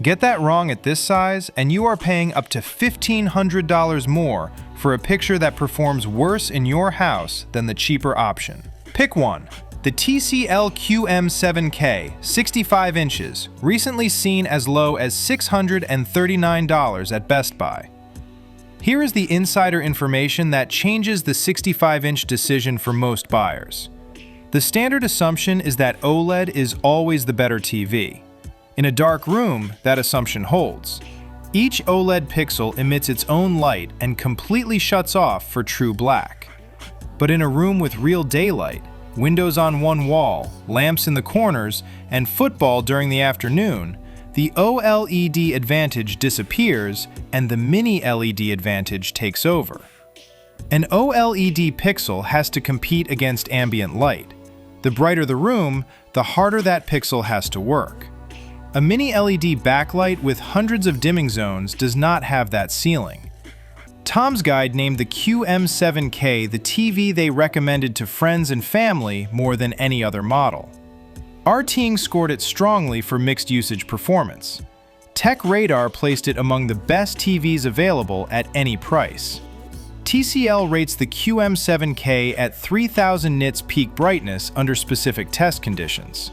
Get that wrong at this size, and you are paying up to $1,500 more for a picture that performs worse in your house than the cheaper option. Pick one. The TCL QM7K, 65 inches, recently seen as low as $639 at Best Buy. Here is the insider information that changes the 65-inch decision for most buyers. The standard assumption is that OLED is always the better TV. In a dark room, that assumption holds. Each OLED pixel emits its own light and completely shuts off for true black. But in a room with real daylight, windows on one wall, lamps in the corners, and football during the afternoon, the OLED advantage disappears and the mini LED advantage takes over. An OLED pixel has to compete against ambient light. The brighter the room, the harder that pixel has to work. A mini LED backlight with hundreds of dimming zones does not have that ceiling. Tom's Guide named the QM7K the TV they recommended to friends and family more than any other model. RTing scored it strongly for mixed usage performance. Tech Radar placed it among the best TVs available at any price. TCL rates the QM7K at 3000 nits peak brightness under specific test conditions.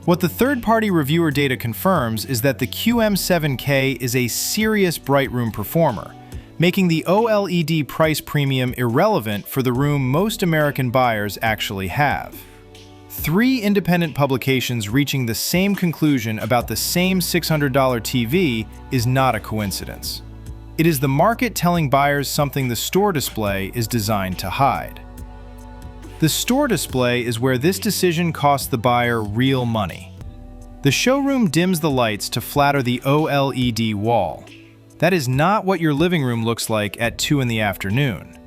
What the third-party reviewer data confirms is that the QM7K is a serious bright room performer, making the OLED price premium irrelevant for the room most American buyers actually have. 3 independent publications reaching the same conclusion about the same $600 TV is not a coincidence. It is the market telling buyers something the store display is designed to hide. The store display is where this decision costs the buyer real money. The showroom dims the lights to flatter the OLED wall. That is not what your living room looks like at 2 in the afternoon.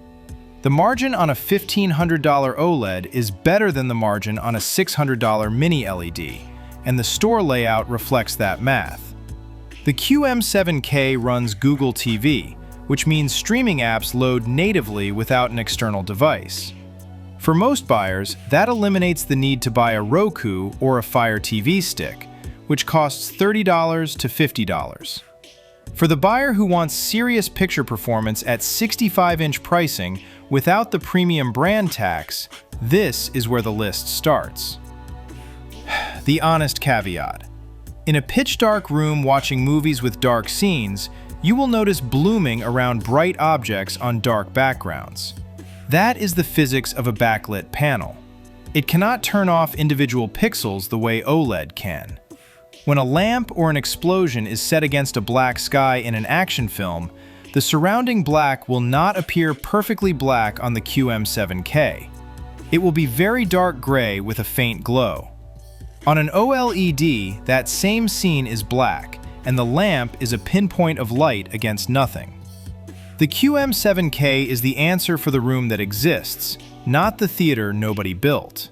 The margin on a $1,500 OLED is better than the margin on a $600 mini LED, and the store layout reflects that math. The QM7K runs Google TV, which means streaming apps load natively without an external device. For most buyers, that eliminates the need to buy a Roku or a Fire TV stick, which costs $30 to $50. For the buyer who wants serious picture performance at 65-inch pricing without the premium brand tax, this is where the list starts. The honest caveat. In a pitch-dark room watching movies with dark scenes, you will notice blooming around bright objects on dark backgrounds. That is the physics of a backlit panel. It cannot turn off individual pixels the way OLED can. When a lamp or an explosion is set against a black sky in an action film, the surrounding black will not appear perfectly black on the QM7K. It will be very dark gray with a faint glow. On an OLED, that same scene is black, and the lamp is a pinpoint of light against nothing. The QM7K is the answer for the room that exists, not the theater nobody built.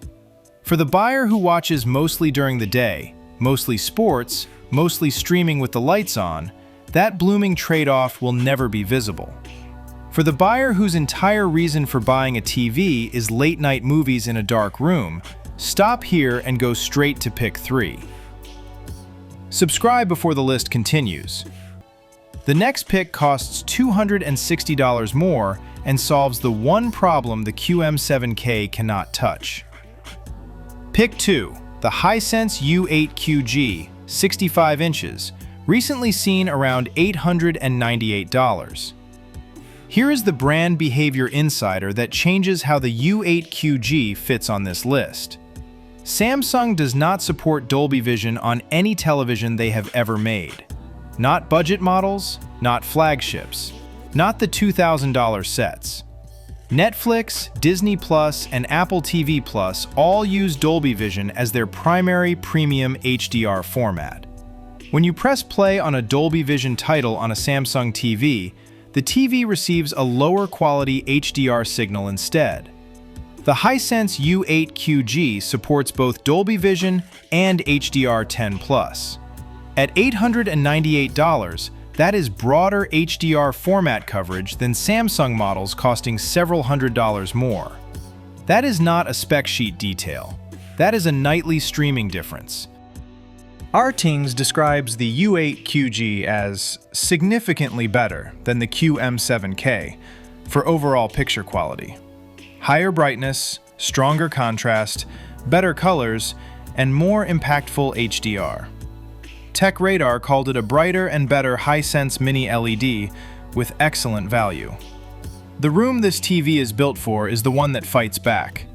For the buyer who watches mostly during the day, mostly sports, mostly streaming with the lights on, that blooming trade-off will never be visible. For the buyer whose entire reason for buying a TV is late-night movies in a dark room, stop here and go straight to pick 3. Subscribe before the list continues. The next pick costs $260 more and solves the one problem the QM7K cannot touch. Pick 2. The Hisense U8QG, 65 inches, recently seen around $898. Here is the brand behavior insider that changes how the U8QG fits on this list. Samsung does not support Dolby Vision on any television they have ever made. Not budget models, not flagships, not the $2,000 sets. Netflix, Disney Plus, and Apple TV Plus all use Dolby Vision as their primary premium HDR format. When you press play on a Dolby Vision title on a Samsung TV, the TV receives a lower quality HDR signal instead. The Hisense U8QG supports both Dolby Vision and HDR10+. At $898, that is broader HDR format coverage than Samsung models costing several $100s more. That is not a spec sheet detail. That is a nightly streaming difference. Artings describes the U8QG as significantly better than the QM7K for overall picture quality. Higher brightness, stronger contrast, better colors, and more impactful HDR. Tech Radar called it a brighter and better Hisense Mini LED with excellent value. The room this TV is built for is the one that fights back.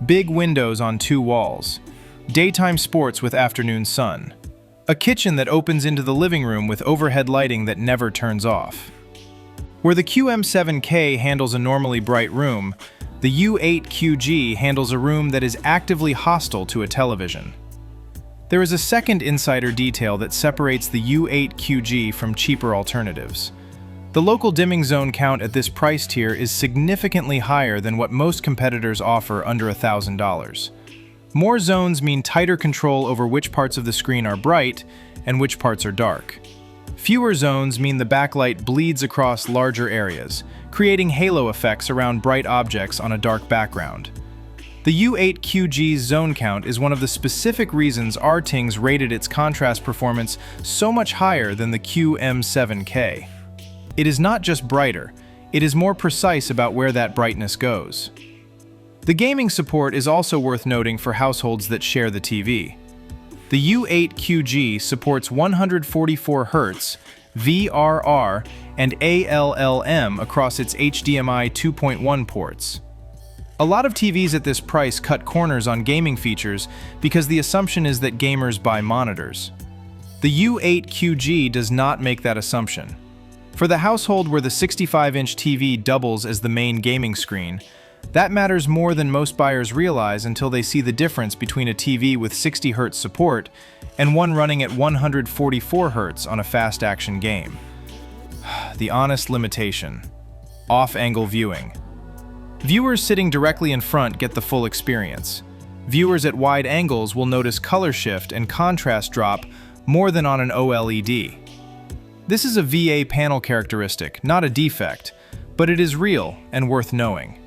Big windows on 2 walls, daytime sports with afternoon sun, a kitchen that opens into the living room with overhead lighting that never turns off. Where the QM7K handles a normally bright room, the U8QG handles a room that is actively hostile to a television. There is a second insider detail that separates the U8QG from cheaper alternatives. The local dimming zone count at this price tier is significantly higher than what most competitors offer under $1,000. More zones mean tighter control over which parts of the screen are bright and which parts are dark. Fewer zones mean the backlight bleeds across larger areas, creating halo effects around bright objects on a dark background. The U8QG's zone count is one of the specific reasons Artings rated its contrast performance so much higher than the QM7K. It is not just brighter, it is more precise about where that brightness goes. The gaming support is also worth noting for households that share the TV. The U8QG supports 144 Hz, VRR, and ALLM across its HDMI 2.1 ports. A lot of TVs at this price cut corners on gaming features because the assumption is that gamers buy monitors. The U8QG does not make that assumption. For the household where the 65-inch TV doubles as the main gaming screen, that matters more than most buyers realize until they see the difference between a TV with 60 Hz support and one running at 144 Hz on a fast-action game. The honest limitation: off-angle viewing. Viewers sitting directly in front get the full experience. Viewers at wide angles will notice color shift and contrast drop more than on an OLED. This is a VA panel characteristic, not a defect, but it is real and worth knowing.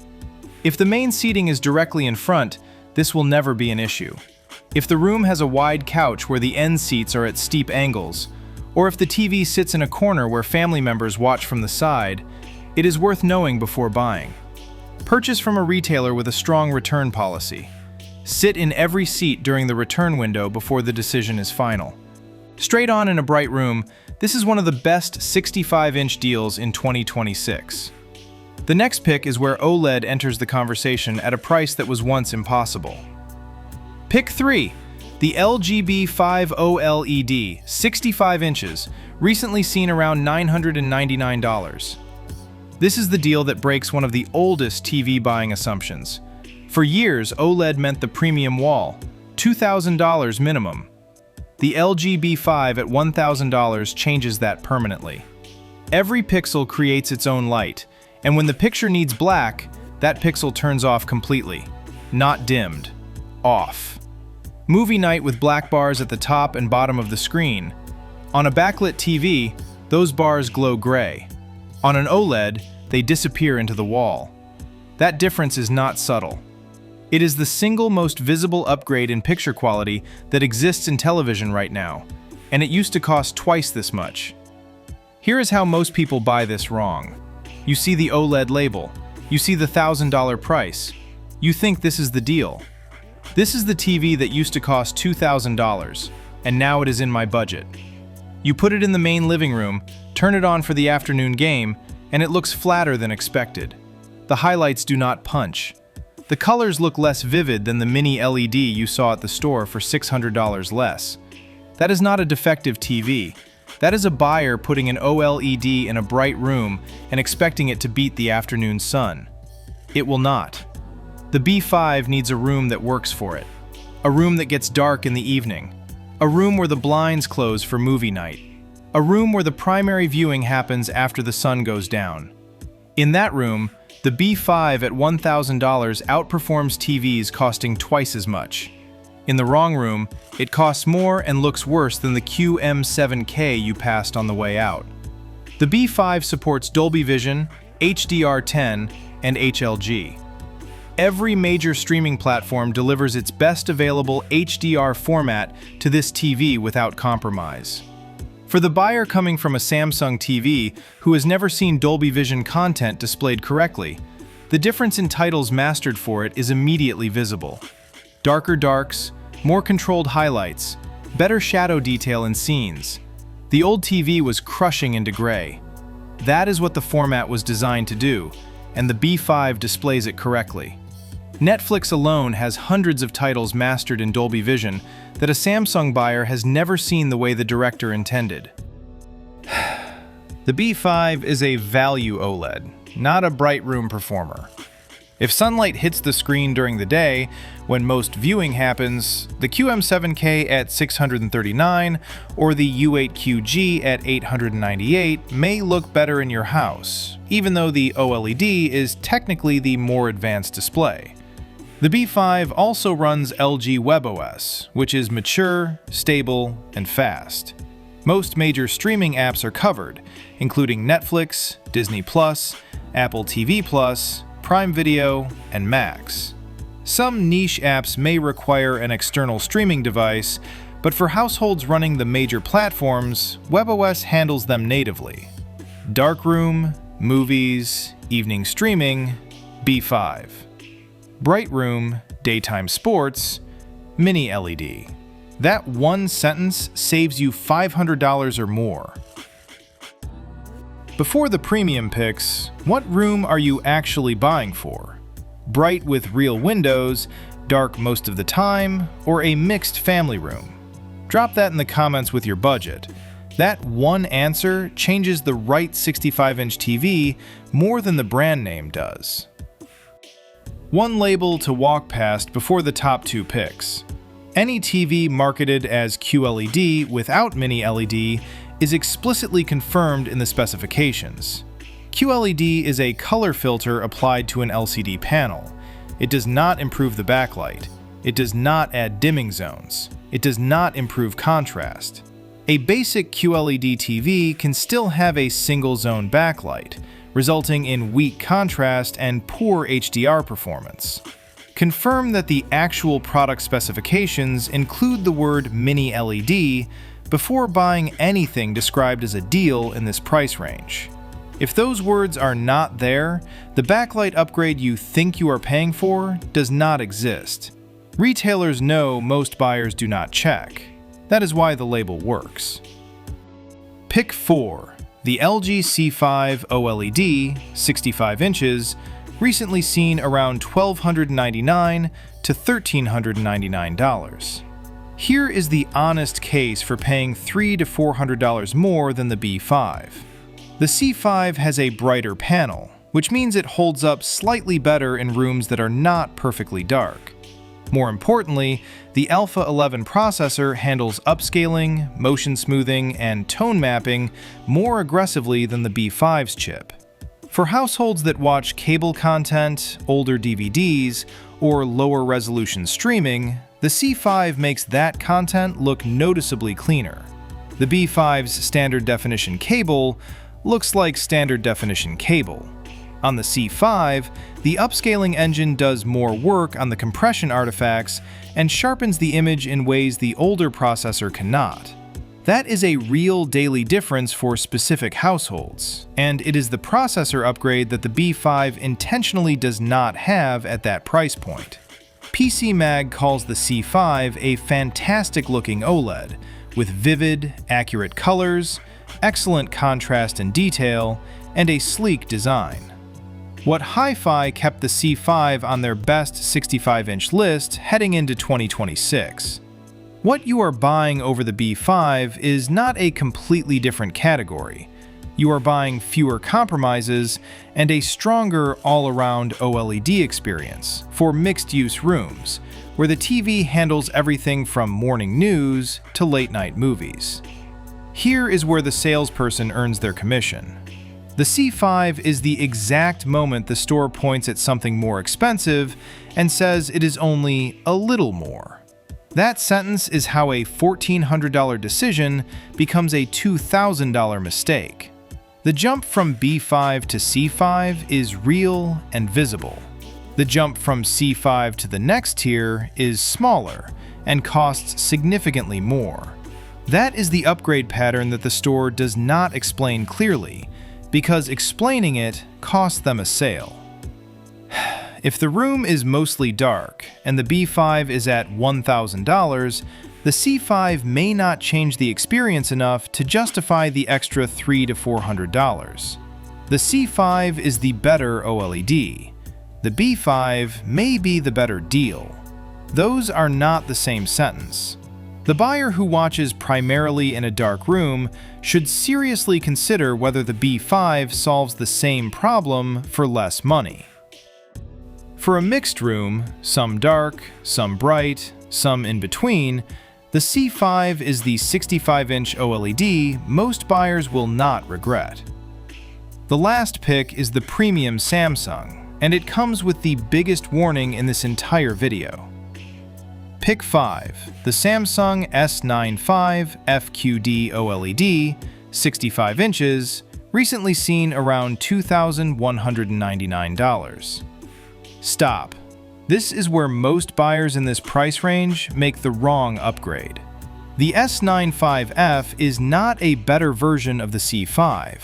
If the main seating is directly in front, this will never be an issue. If the room has a wide couch where the end seats are at steep angles, or if the TV sits in a corner where family members watch from the side, it is worth knowing before buying. Purchase from a retailer with a strong return policy. Sit in every seat during the return window before the decision is final. Straight on in a bright room, this is one of the best 65-inch deals in 2026. The next pick is where OLED enters the conversation at a price that was once impossible. Pick 3. The LG C5 OLED, 65 inches, recently seen around $999. This is the deal that breaks one of the oldest TV buying assumptions. For years, OLED meant the premium wall, $2,000 minimum. The LG C5 at $1,000 changes that permanently. Every pixel creates its own light, and when the picture needs black, that pixel turns off completely. Not dimmed. Off. Movie night with black bars at the top and bottom of the screen. On a backlit TV, those bars glow gray. On an OLED, they disappear into the wall. That difference is not subtle. It is the single most visible upgrade in picture quality that exists in television right now, and it used to cost twice this much. Here is how most people buy this wrong. You see the OLED label. You see the $1,000 price. You think this is the deal. This is the TV that used to cost $2,000, and now it is in my budget. You put it in the main living room, turn it on for the afternoon game, and it looks flatter than expected. The highlights do not punch. The colors look less vivid than the mini LED you saw at the store for $600 less. That is not a defective TV. That is a buyer putting an OLED in a bright room and expecting it to beat the afternoon sun. It will not. The B5 needs a room that works for it. A room that gets dark in the evening. A room where the blinds close for movie night. A room where the primary viewing happens after the sun goes down. In that room, the B5 at $1,000 outperforms TVs costing twice as much. In the wrong room, it costs more and looks worse than the QM7K you passed on the way out. The B5 supports Dolby Vision, HDR10, and HLG. Every major streaming platform delivers its best available HDR format to this TV without compromise. For the buyer coming from a Samsung TV who has never seen Dolby Vision content displayed correctly, the difference in titles mastered for it is immediately visible. Darker darks, more controlled highlights, better shadow detail in scenes. The old TV was crushing into gray. That is what the format was designed to do, and the B5 displays it correctly. Netflix alone has hundreds of titles mastered in Dolby Vision that a Samsung buyer has never seen the way the director intended. The B5 is a value OLED, not a bright room performer. If sunlight hits the screen during the day, when most viewing happens, the QM7K at 639 or the U8QG at 898 may look better in your house, even though the OLED is technically the more advanced display. The B5 also runs LG WebOS, which is mature, stable, and fast. Most major streaming apps are covered, including Netflix, Disney+, Apple TV+, Prime Video, and Max. Some niche apps may require an external streaming device, but for households running the major platforms, WebOS handles them natively. Darkroom, movies, evening streaming, B5. Bright room, daytime sports, mini LED. That one sentence saves you $500 or more. Before the premium picks, what room are you actually buying for? Bright with real windows, dark most of the time, or a mixed family room? Drop that in the comments with your budget. That one answer changes the right 65-inch TV more than the brand name does. One label to walk past before the top two picks. Any TV marketed as QLED without mini LED is explicitly confirmed in the specifications. QLED is a color filter applied to an LCD panel. It does not improve the backlight. It does not add dimming zones. It does not improve contrast. A basic QLED TV can still have a single-zone backlight, resulting in weak contrast and poor HDR performance. Confirm that the actual product specifications include the word mini LED before buying anything described as a deal in this price range. If those words are not there, the backlight upgrade you think you are paying for does not exist. Retailers know most buyers do not check. That is why the label works. Pick 4. The LG C5 OLED, 65 inches, recently seen around $1,299 to $1,399. Here is the honest case for paying $300 to $400 more than the B5. The C5 has a brighter panel, which means it holds up slightly better in rooms that are not perfectly dark. More importantly, the Alpha 11 processor handles upscaling, motion smoothing, and tone mapping more aggressively than the B5's chip. For households that watch cable content, older DVDs, or lower resolution streaming, the C5 makes that content look noticeably cleaner. The B5's standard definition cable looks like standard definition cable. On the C5, the upscaling engine does more work on the compression artifacts and sharpens the image in ways the older processor cannot. That is a real daily difference for specific households, and it is the processor upgrade that the B5 intentionally does not have at that price point. PC Mag calls the C5 a fantastic-looking OLED, with vivid, accurate colors, excellent contrast and detail, and a sleek design. What Hi-Fi kept the C5 on their best 65-inch list heading into 2026. What you are buying over the B5 is not a completely different category. You are buying fewer compromises and a stronger all-around OLED experience for mixed-use rooms, where the TV handles everything from morning news to late-night movies. Here is where the salesperson earns their commission. The C5 is the exact moment the store points at something more expensive and says it is only a little more. That sentence is how a $1,400 decision becomes a $2,000 mistake. The jump from B5 to C5 is real and visible. The jump from C5 to the next tier is smaller and costs significantly more. That is the upgrade pattern that the store does not explain clearly, because explaining it costs them a sale. If the room is mostly dark and the B5 is at $1,000, the C5 may not change the experience enough to justify the extra $300 to $400. The C5 is the better OLED. The B5 may be the better deal. Those are not the same sentence. The buyer who watches primarily in a dark room should seriously consider whether the B5 solves the same problem for less money. For a mixed room, some dark, some bright, some in between, the C5 is the 65-inch OLED most buyers will not regret. The last pick is the premium Samsung, and it comes with the biggest warning in this entire video. Pick 5, the Samsung S95F QD-OLED, 65 inches, recently seen around $2,199. Stop. This is where most buyers in this price range make the wrong upgrade. The S95F is not a better version of the C5.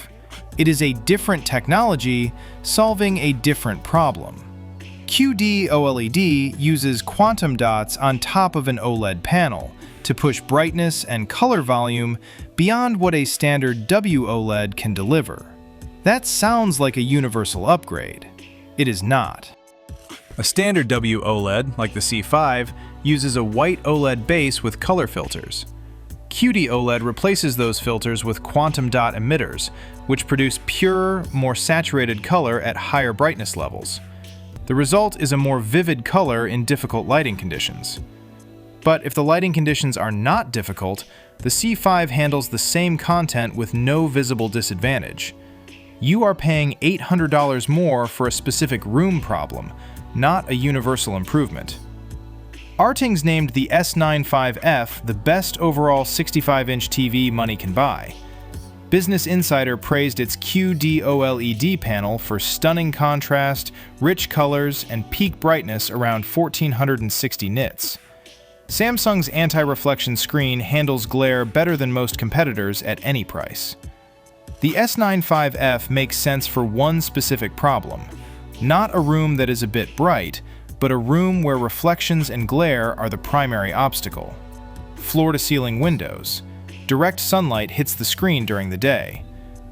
It is a different technology solving a different problem. QD-OLED uses quantum dots on top of an OLED panel to push brightness and color volume beyond what a standard WOLED can deliver. That sounds like a universal upgrade. It is not. A standard WOLED, like the C5, uses a white OLED base with color filters. QD-OLED replaces those filters with quantum dot emitters, which produce purer, more saturated color at higher brightness levels. The result is a more vivid color in difficult lighting conditions. But if the lighting conditions are not difficult, the C5 handles the same content with no visible disadvantage. You are paying $800 more for a specific room problem, not a universal improvement. Artings named the S95F the best overall 65-inch TV money can buy. Business Insider praised its QD-OLED panel for stunning contrast, rich colors, and peak brightness around 1460 nits. Samsung's anti-reflection screen handles glare better than most competitors at any price. The S95F makes sense for one specific problem: not a room that is a bit bright, but a room where reflections and glare are the primary obstacle. Floor-to-ceiling windows. Direct sunlight hits the screen during the day.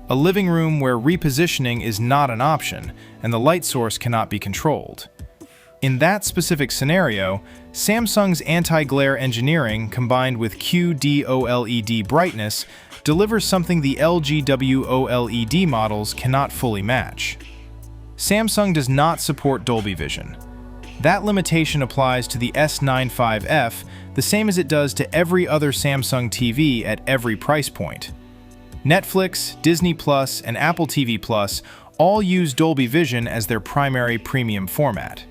A living room where repositioning is not an option and the light source cannot be controlled. In that specific scenario, Samsung's anti-glare engineering combined with QD-OLED brightness delivers something the LG OLED models cannot fully match. Samsung does not support Dolby Vision. That limitation applies to the S95F the same as it does to every other Samsung TV at every price point. Netflix, Disney Plus, and Apple TV Plus all use Dolby Vision as their primary premium format.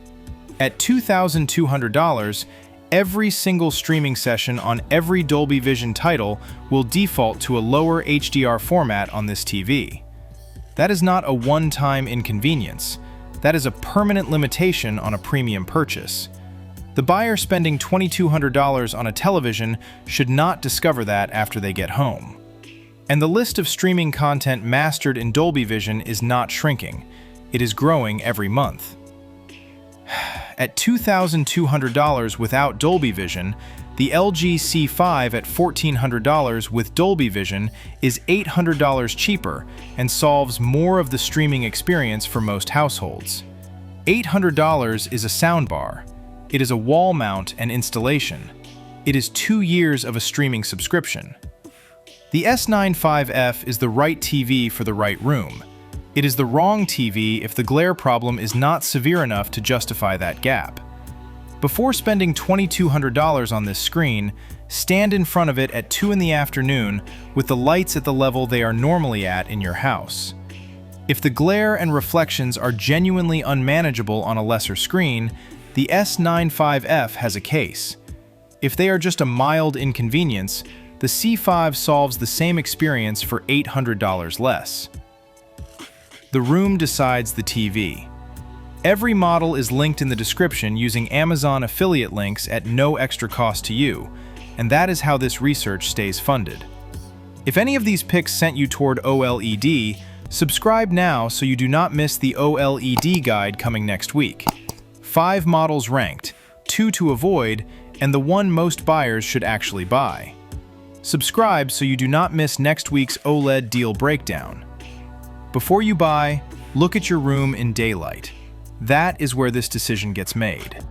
At $2,200, every single streaming session on every Dolby Vision title will default to a lower HDR format on this TV. That is not a one-time inconvenience. That is a permanent limitation on a premium purchase. The buyer spending $2,200 on a television should not discover that after they get home. And the list of streaming content mastered in Dolby Vision is not shrinking. It is growing every month. At $2,200 without Dolby Vision, the LG C5 at $1,400 with Dolby Vision is $800 cheaper and solves more of the streaming experience for most households. $800 is a soundbar. It is a wall mount and installation. It is 2 years of a streaming subscription. The S95F is the right TV for the right room. It is the wrong TV if the glare problem is not severe enough to justify that gap. Before spending $2,200 on this screen, stand in front of it at 2 in the afternoon with the lights at the level they are normally at in your house. If the glare and reflections are genuinely unmanageable on a lesser screen, the S95F has a case. If they are just a mild inconvenience, the C5 solves the same experience for $800 less. The room decides the TV. Every model is linked in the description using Amazon affiliate links at no extra cost to you, and that is how this research stays funded. If any of these picks sent you toward OLED, subscribe now so you do not miss the OLED guide coming next week. 5 models ranked, 2 to avoid, and the one most buyers should actually buy. Subscribe so you do not miss next week's OLED deal breakdown. Before you buy, look at your room in daylight. That is where this decision gets made.